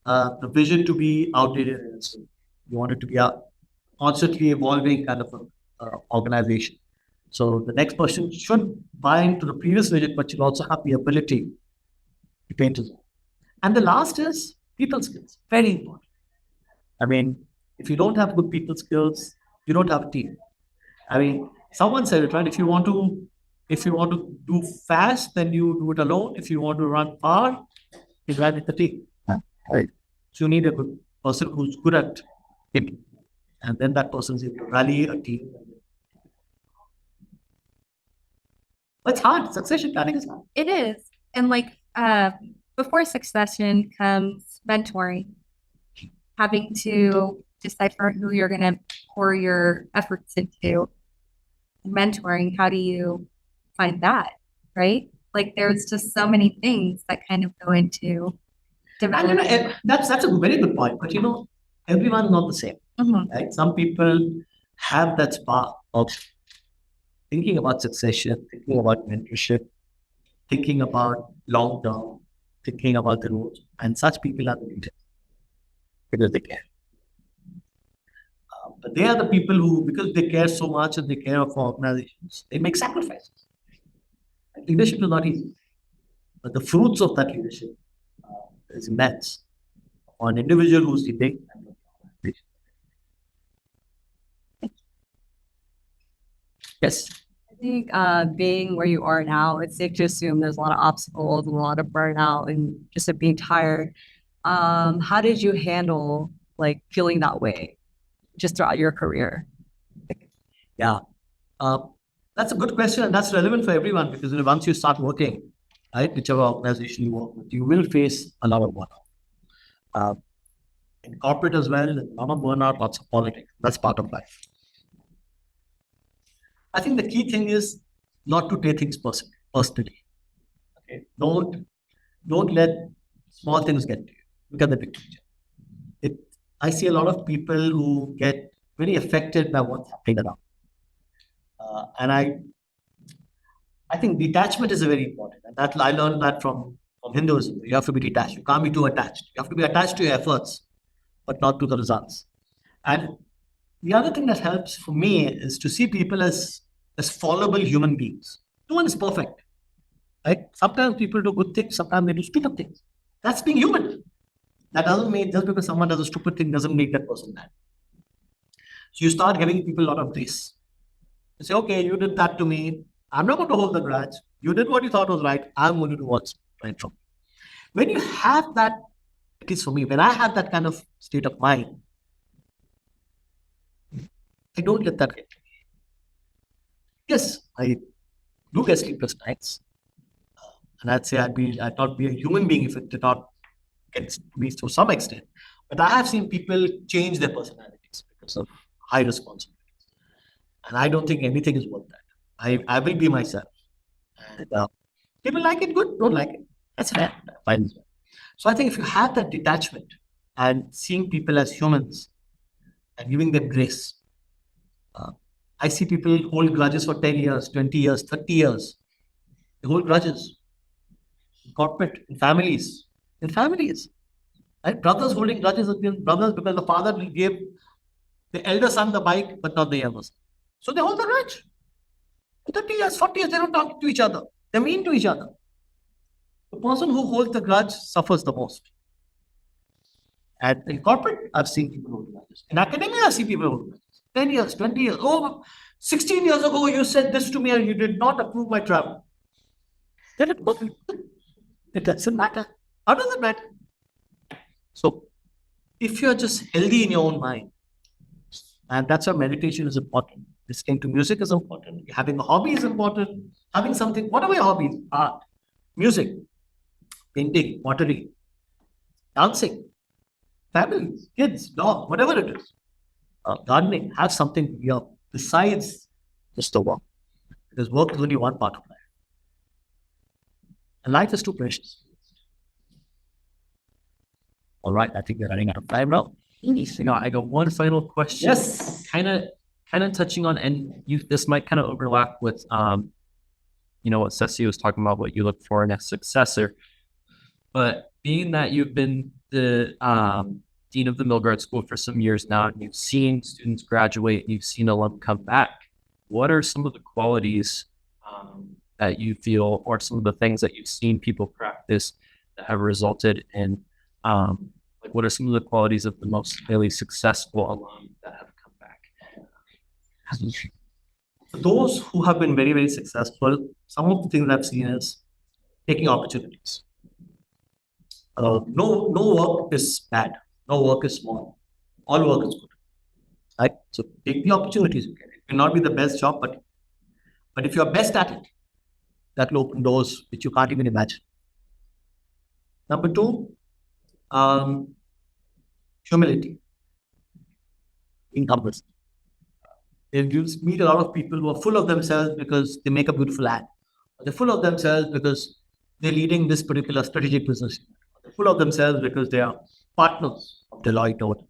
G: the vision to be outdated. You want it to be a constantly evolving kind of organization. So the next person should buy into the previous vision, but you'll also have the ability to paint his own. And the last is people skills. Very important. I mean, if you don't have good people skills, you don't have a team. I mean, someone said it, right? If you want to do fast, then you do it alone. If you want to run far, you run with the team. Right. So you need a good person who's good at it. And then that person is able to rally a team. But it's hard. Succession planning is hard.
F: It is. And before succession comes mentoring, having to decipher who you're going to pour your efforts into. Mentoring, how do you find that, right? There's just so many things that kind of go into development.
G: That's a very good point. But everyone is not the same.
F: Mhm.
G: Right? Some people have that spark of thinking about succession, thinking about mentorship, thinking about long term, thinking about the road, and such people are the leaders because they care. But they are the people who, because they care so much and they care for organizations, they make sacrifices. Leadership is not easy, but the fruits of that leadership is immense for an individual who's leading. Yes.
B: I think being where you are now, it's safe to assume there's a lot of obstacles and a lot of burnout and just being tired. How did you handle feeling that way just throughout your career?
G: Yeah. That's a good question, and that's relevant for everyone because once you start working, right, whichever organization you work with, you will face a lot of burnout. In corporate as well, a lot of burnout, lots of politics. That's part of life. I think the key thing is not to take things personally. Okay, don't let small things get to you. Look at the big picture. I see a lot of people who get very affected by what's happening around. And I think detachment is very important. And that I learned that from Hinduism. You have to be detached. You can't be too attached. You have to be attached to your efforts, but not to the results. And the other thing that helps for me is to see people as fallible human beings. No one is perfect. Right? Sometimes people do good things, sometimes they do stupid things. That's being human. That doesn't mean just because someone does a stupid thing doesn't make that person bad. So you start giving people a lot of grace. You say, okay, you did that to me. I'm not going to hold the grudge. You did what you thought was right. I'm going to do what's right from. When you have that, at least for me, when I have that kind of state of mind, I don't let that get to me. Yes, I do get sleepless nights. And I'd say I'd not be a human being if it did not get to me to some extent. But I have seen people change their personalities because of high responsibilities. And I don't think anything is worth that. I will be myself. And people like it, good. Don't like it. That's fine. So I think if you have that detachment and seeing people as humans and giving them grace, I see people hold grudges for 10 years, 20 years, 30 years. They hold grudges in corporate, in families. Right? Brothers holding grudges against brothers because the father gave the elder son the bike, but not the younger son. So they hold the grudge. 30 years, 40 years, they don't talk to each other. They're mean to each other. The person who holds the grudge suffers the most. And in corporate, I've seen people hold grudges. In academia, I've seen people hold grudges. 10 years, 20 years. Oh, 16 years ago, you said this to me and you did not approve my travel. Then it doesn't matter. How does it matter? So, if you're just healthy in your own mind, and that's why meditation is important. Listening to music is important. Having a hobby is important. Having something, what are your hobbies? Art, music, painting, pottery, dancing, family, kids, dog, whatever it is. gardening has something here besides just the work. Because work is only one part of life. And life is too precious. All right, I think we're running out of time now.
B: I got one final question.
G: Yes.
B: Kind of touching on, and this might kind of overlap with what Ceci was talking about, what you look for in a successor. But being that you've been the dean of the Milgard School for some years now, and you've seen students graduate, you've seen alum come back, what are some of the qualities that you feel, or some of the things that you've seen people practice that have resulted in, what are some of the qualities of the most highly successful alum that have come back?
G: Those who have been very, very successful, some of the things I've seen is taking opportunities. No work is bad. No work is small. All work is good. Right? So take the opportunities you get. It may not be the best job, but if you're best at it, that will open doors which you can't even imagine. Number two, humility. Being humble. You meet a lot of people who are full of themselves because they make a beautiful ad. They're full of themselves because they're leading this particular strategic business. They're full of themselves because they are partners of Deloitte or whatever.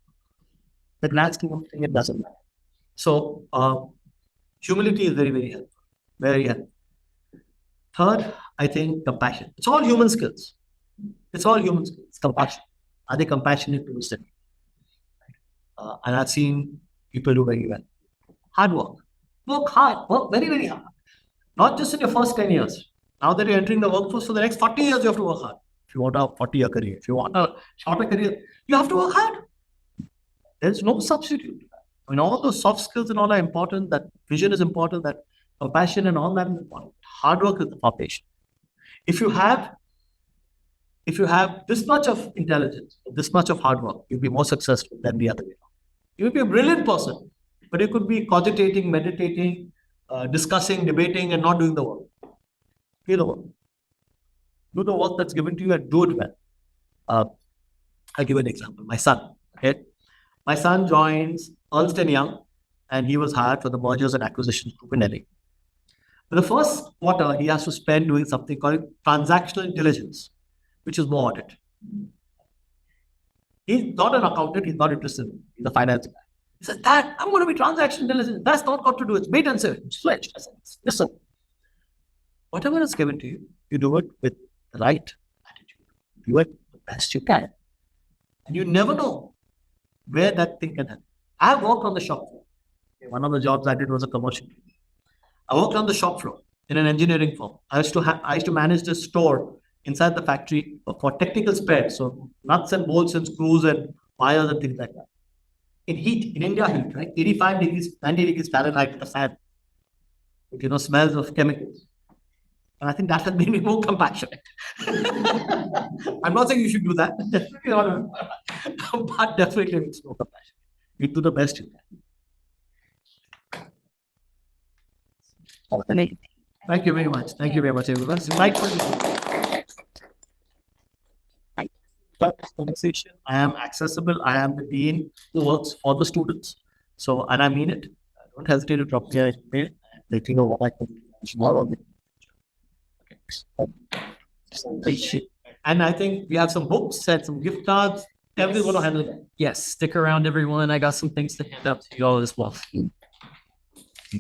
G: The grand scheme of things, it doesn't matter. So, humility is very, very helpful. Very helpful. Third, I think compassion. It's all human skills. It's all human skills. Compassion. Are they compassionate towards them? And I've seen people do very well. Hard work. Work hard. Work very, very hard. Not just in your first 10 years. Now that you're entering the workforce for the next 40 years, you have to work hard. If you want a 40-year career, if you want a shorter career, you have to work hard. There's no substitute. I mean, all those soft skills and all are important. That vision is important. That compassion and all that is important. Hard work is the foundation. If you have this much of intelligence, this much of hard work, you'll be more successful than the other way around. You will be a brilliant person, but you could be cogitating, meditating, discussing, debating, and not doing the work. Do the work. Do the work that's given to you and do it well. I'll give an example. My son. Okay, my son joins Ernst & Young, and he was hired for the mergers and acquisitions group in LA. For the first quarter, he has to spend doing something called transactional intelligence, which is more audit. He's not an accountant. He's not interested. He's a finance guy. He says, Dad, I'm going to be transactional intelligence. That's not got to do. It's wait and see. It's switched. I said, listen, whatever is given to you, you do it with the right attitude. Do it the best you can. And you never know where that thing can happen. I worked on the shop floor. One of the jobs I did was a commercial. I worked on the shop floor in an engineering firm. I used to manage the store inside the factory for technical spares, so nuts and bolts and screws and wires and things like that. In heat, in India heat, right? 85 degrees, 90 degrees Fahrenheit with a fan. With, smells of chemicals. And I think that has made me more compassionate. I'm not saying you should do that. But definitely makes more compassionate. You do the best you can. Thank you very much. Thank you very much, everyone. Conversation. I am accessible. I am the dean who works for the students. So, and I mean it. Don't hesitate to drop me an email. Let you know what I can do tomorrow. Okay. And I think we have some books and some gift cards. Everyone will handle that.
B: Yes, stick around, everyone. I got some things to hand out to you all as well.